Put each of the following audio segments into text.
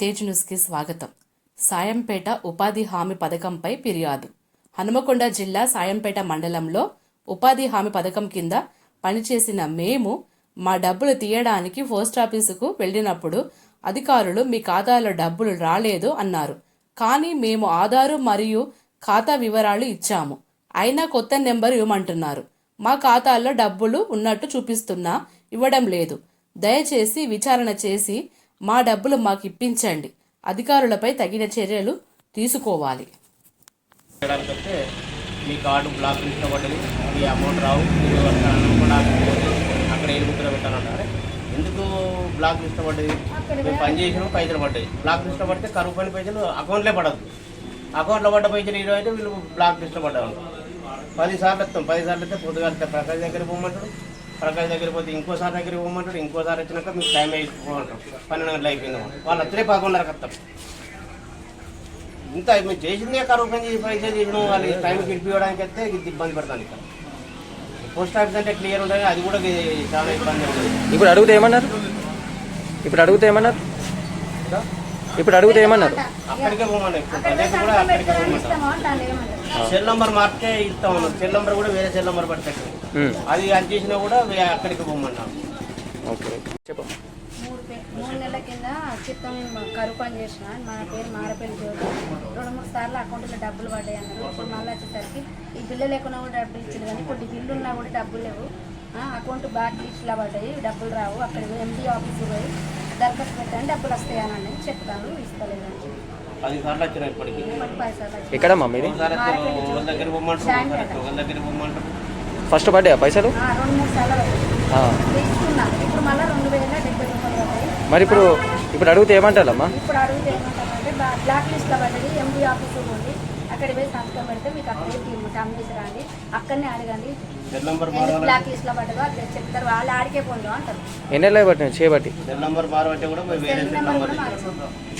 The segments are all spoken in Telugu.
తేజ్ న్యూస్కి స్వాగతం. సాయంపేట ఉపాధి హామీ పథకంపై ఫిర్యాదు. హనుమకొండ జిల్లా సాయంపేట మండలంలో ఉపాధి హామీ పథకం కింద పనిచేసిన మేము మా డబ్బులు తీయడానికి పోస్టాఫీసుకు వెళ్ళినప్పుడు అధికారులు మీ ఖాతాలో డబ్బులు రాలేదు అన్నారు. కానీ మేము ఆధారు మరియు ఖాతా వివరాలు ఇచ్చాము. అయినా కొత్త నెంబర్ ఇవ్వమంటున్నారు. మా ఖాతాల్లో డబ్బులు ఉన్నట్టు చూపిస్తున్నా ఇవ్వడం లేదు. దయచేసి విచారణ చేసి మా డబ్బులు మాకు ఇప్పించండి. అధికారులపై తగిన చర్యలు తీసుకోవాలి. మీ కార్డు బ్లాక్ లిస్ట్లో పడ్డది, మీ అమౌంట్ రావు, మీరు అక్కడ ఎలుగుతున్న పెట్టాలంటారు. ఎందుకు బ్లాక్ లిస్ట్లో పడ్డది? మేము పని చేసినాం, పైసలు పడ్డాయి. బ్లాక్ లిస్ట్లో పడితే కరువు పని పైసలు అకౌంట్లో పడద్దు. అకౌంట్లో పడ్డ పైసలు 20 అయితే వీళ్ళు బ్లాక్ లిస్ట్లో పడ్డారు. 10 సార్లు వస్తాం. 10 సార్లు వస్తే పొద్దుగాలితే ప్రకాశ్ దగ్గరికి పోమంటాడు. ప్రకాశ్ దగ్గరికి పోతే ఇంకోసారి దగ్గరికి పోమంటాడు. ఇంకోసారి వచ్చినాక మీకు టైం అయిపోమంటారు. 12 గంటలు అయిపోయింది. వాళ్ళు అత్తలే 11:30 వస్తారు. ఇంత మేము చేసిందే కరువు పని చేసి పైసలు చేసినాం. వాళ్ళు టైంకి గెలిపివ్వడానికి అయితే ఇది ఇబ్బంది పడతాను. ఇక్కడ పోస్ట్ ఆఫీస్ అంటే క్లియర్ ఉంటుంది, అది కూడా చాలా ఇబ్బంది ఉంటుంది. ఇప్పుడు అడిగితే ఏమన్నారు? అక్కడికే పోమన్నా. ప్రజెంట్ కూడా అక్కడికే పోమంటారు. సెల్ నెంబర్ మార్కే ఇస్తామన్నారు. సెల్ నెంబర్ కూడా వేరే సెల్ నెంబర్ పట్టేది. అది చేసినా కూడా అక్కడికి పోమన్నాం. ఓకే, చెప్పు. 3 నెలల కింద చిత్తం కరువు పని చేసిన మన పేరు మారపల్లి జ్యోతి. 2-3 సార్లు అకౌంట్లో డబ్బులు పడ్డాయి అన్నారు. ఇప్పుడు మళ్ళీ వచ్చేసరికి ఈ బిల్లు లేకుండా కూడా డబ్బులు ఇచ్చింది, కానీ ఇప్పుడు బిల్లు ఉన్నా కూడా డబ్బులు లేవు. అకౌంట్ బ్లాక్ లిస్ట్లో పడ్డాయి, డబ్బులు రావు. అక్కడ ఎండి ఆఫీసు పోయి దరఖాస్తు పెట్టండి, డబ్బులు వస్తాయని చెప్తాను, ఇస్తలేదని. 10 సార్లు వచ్చినా ఇప్పటికి. 10 సార్లు ఎక్కడమ్మా మీది? దగ్గర పోమంటారు. ఫస్ట్ పడ్డాయా పైసలు? 2-3 సార్లు తీసుకున్నాను. ఇప్పుడు మళ్ళీ 2070 రూపాయలు పడ్డాయి. మరి ఇప్పుడు అడిగితే ఏమంటారమ్మా? ఇప్పుడు అడిగితే ఏమంటారంటే బ్లాక్ లిస్ట్లో పడ్డది, ఎండి ఆఫీసు పోయి అక్కడ పోయి సంతకం పెడితే మీకు అక్కడే టర్మినేషన్ రండి, అక్కడనే అడగండి బ్లాక్ లిస్ట్లో పడ్డదో అక్కడ చెప్తారు. వాళ్ళు ఆడికే పోండు అంటారు. ఎన్ని నెలలు పట్టినావు చేయబట్టి?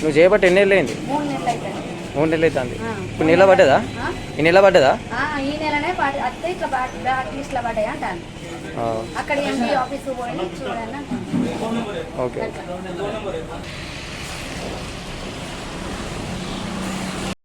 నువ్వు చేయబట్టి ఎన్ని నెలలు అయింది? 3 నెలలు అవుతుంది. 3 నెలలు అవుతుంది. ఇప్పుడు నెల పడ్డదా? ఈ నెల పడ్డదా? ఈ నెలనే అత్తే ఇట్లా బ్లాక్ లిస్ట్లో పడ్డాయి అంటాను. అక్కడ ఎండి ఆఫీసు పోయి చూడండి. ఓకే.